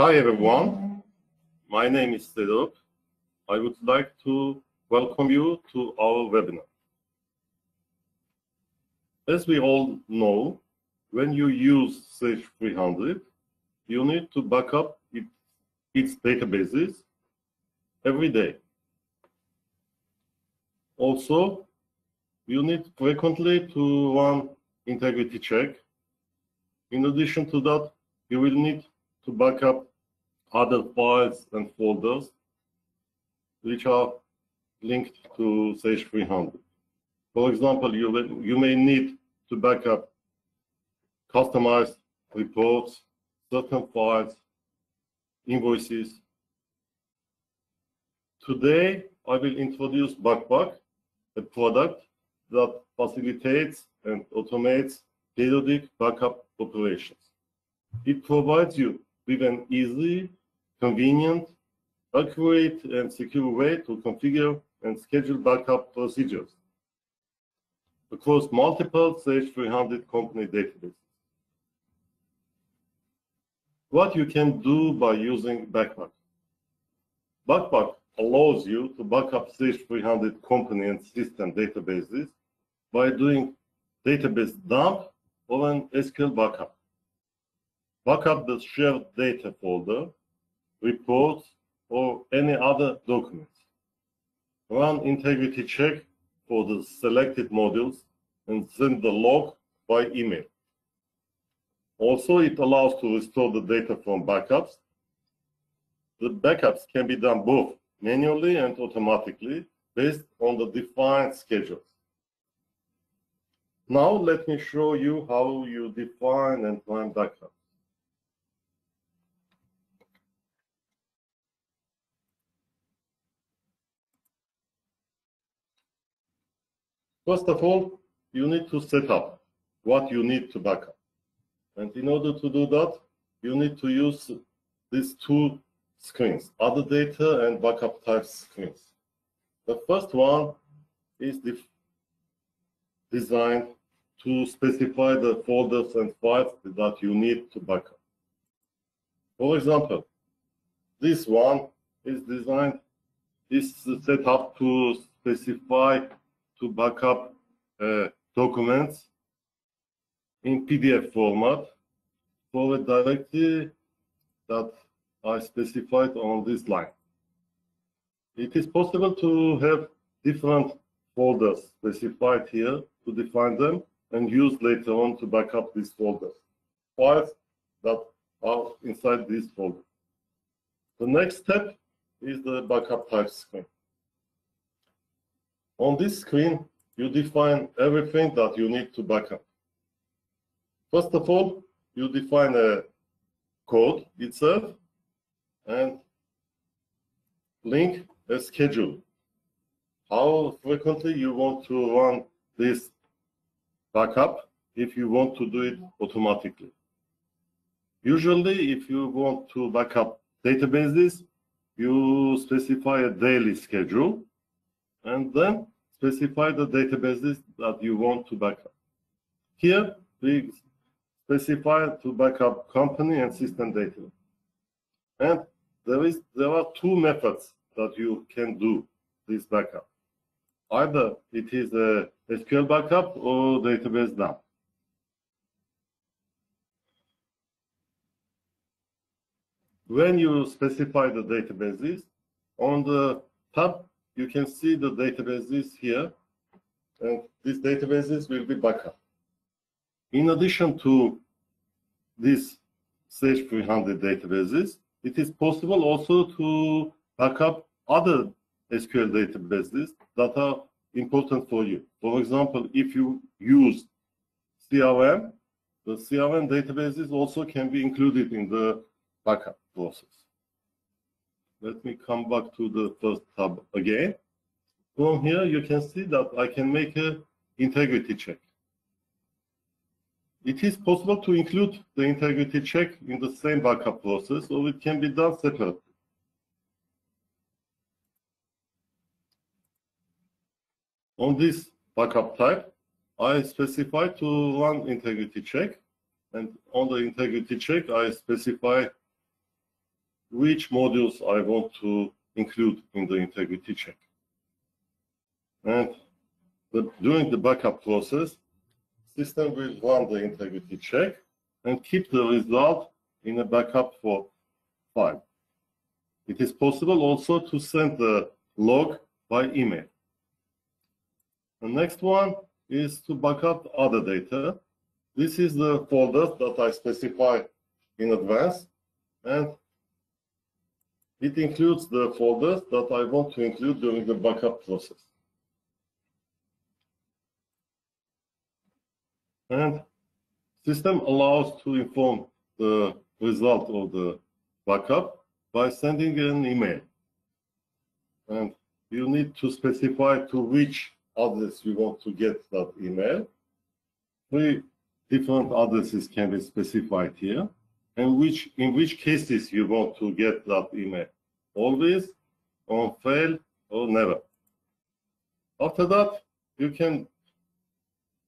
Hi everyone, my name is Sedok. I would like to welcome you to our webinar. As we all know, when you use Sage 300, you need to back up its databases every day. Also, you need frequently to run integrity check. In addition to that, you will need to back up other files and folders which are linked to Sage 300. For example, you may need to back up customized reports, certain files, invoices. Today, I will introduce BACCPAC, a product that facilitates and automates periodic backup operations. It provides you with an easy, convenient, accurate, and secure way to configure and schedule backup procedures across multiple Sage 300 company databases. What you can do by using BACCPAC. BACCPAC allows you to backup Sage 300 company and system databases by doing database dump or an SQL backup. Backup the shared data folder, reports, or any other documents. Run integrity check for the selected modules and send the log by email. Also, it allows to restore the data from backups. The backups can be done both manually and automatically based on the defined schedules. Now, let me show you how you define and run backups. First of all, you need to set up what you need to backup. And in order to do that, you need to use these two screens, other data and backup types screens. The first one is designed to specify the folders and files that you need to backup. For example, this one is set up to specify to backup documents in PDF format for a directory that I specified on this line. It is possible to have different folders specified here to define them and use later on to back up these folders, files that are inside these folders. The next step is the backup type screen. On this screen, you define everything that you need to backup. First of all, you define a code itself and link a schedule. How frequently you want to run this backup if you want to do it automatically. Usually, if you want to backup databases, you specify a daily schedule and then specify the databases that you want to backup. Here, we specify to backup company and system data. And there are two methods that you can do this backup. Either it is a SQL backup or database dump. When you specify the databases, on the tab, you can see the databases here, and these databases will be backup. In addition to these Sage 300 databases, it is possible also to backup other SQL databases that are important for you. For example, if you use CRM, the CRM databases also can be included in the backup process. Let me come back to the first tab again. From here, you can see that I can make an integrity check. It is possible to include the integrity check in the same backup process, or it can be done separately. On this backup type, I specify to run integrity check, and on the integrity check, I specify which modules I want to include in the integrity check. And during the backup process, system will run the integrity check and keep the result in a backup file. It is possible also to send the log by email. The next one is to backup other data. This is the folders that I specify in advance, and it includes the folders that I want to include during the backup process. And system allows to inform the result of the backup by sending an email. And you need to specify to which address you want to get that email. 3 different addresses can be specified here, and in which cases you want to get that email. Always, on fail, or never. After that, you can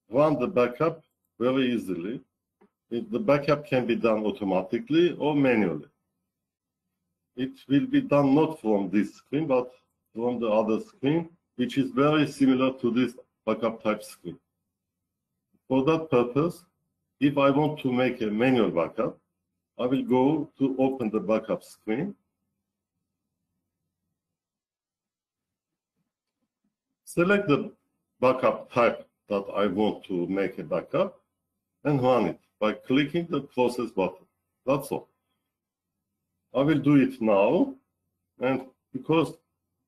run the backup very easily. The backup can be done automatically or manually. It will be done not from this screen, but from the other screen, which is very similar to this backup type screen. For that purpose, if I want to make a manual backup, I will go to open the backup screen. Select the backup type that I want to make a backup and run it by clicking the process button. That's all. I will do it now, and because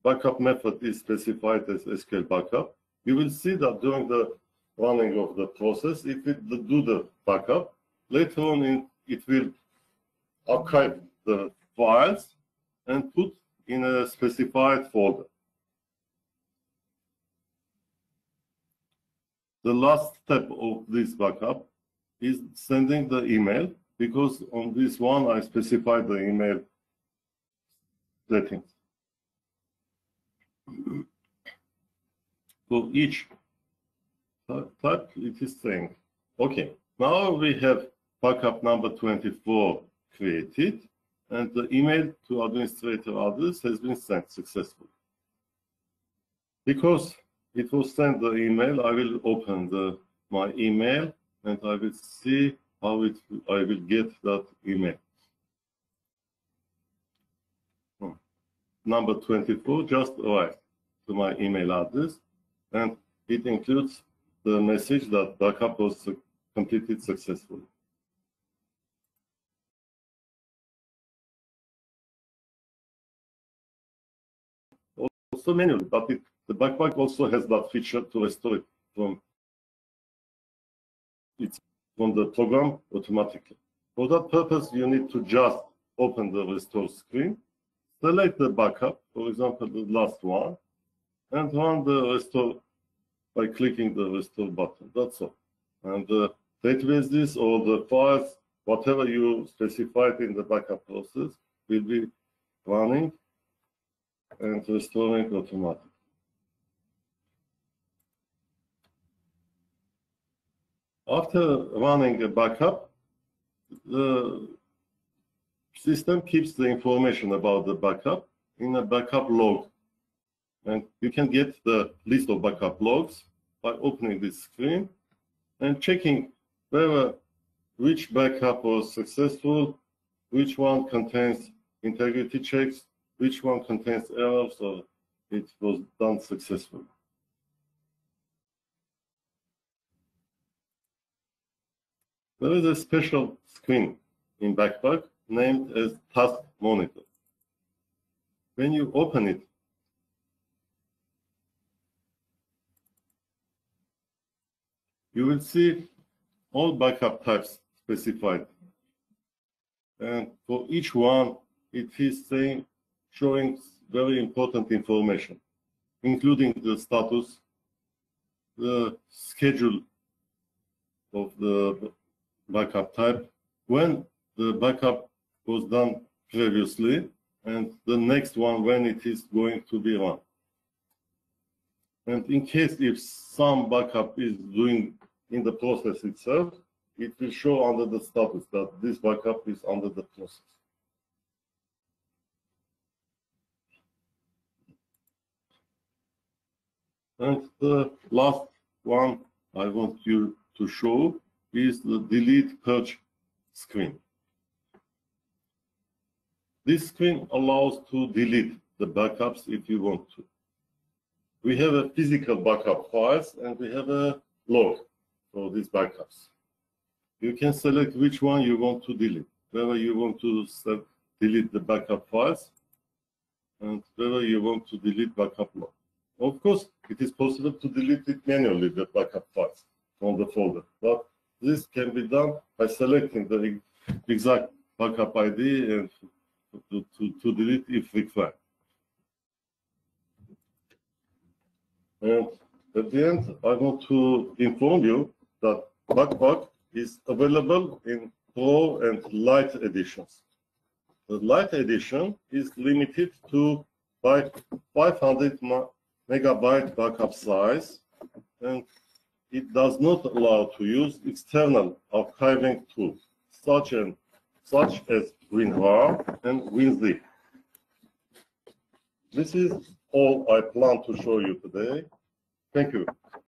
backup method is specified as SQL backup, you will see that during the running of the process, it will do the backup. Later on, it will archive the files and put in a specified folder. The last step of this backup is sending the email, because on this one I specified the email settings. For each type, it is saying, okay, now we have backup number 24 created, and the email to administrator address has been sent successfully. Because it will send the email, I will open my email, and I will see how I will get that email. Number 24 just arrived to my email address, and it includes the message that backup was completed successfully. Also manually, but the BACCPAC also has that feature to restore it from the program automatically. For that purpose, you need to just open the restore screen, select the backup, for example, the last one, and run the restore by clicking the restore button. That's all. And the databases or the files, whatever you specified in the backup process, will be running and restoring automatically. After running a backup, the system keeps the information about the backup in a backup log. And you can get the list of backup logs by opening this screen and checking which backup was successful, which one contains integrity checks, which one contains errors, or it was done successfully. There is a special screen in BACCPAC named as Task Monitor. When you open it, you will see all backup types specified. And for each one, it is showing very important information, including the status, the schedule of the backup type, when the backup was done previously, and the next one when it is going to be run. And in case if some backup is doing in the process itself, it will show under the status that this backup is under the process. And the last one I want you to show is the delete purge screen. This screen allows to delete the backups if you want to. We have a physical backup files and we have a log for these backups. You can select which one you want to delete. Whether you want to delete the backup files and whether you want to delete backup log. Of course, it is possible to delete it manually, the backup files from the folder. But this can be done by selecting the exact backup ID and to delete if required. And at the end, I want to inform you that BACCPAC is available in Pro and Lite editions. The Lite edition is limited to 500 megabyte backup size, and it does not allow to use external archiving tools such as WinRAR and WinZIP. This is all I plan to show you today. Thank you.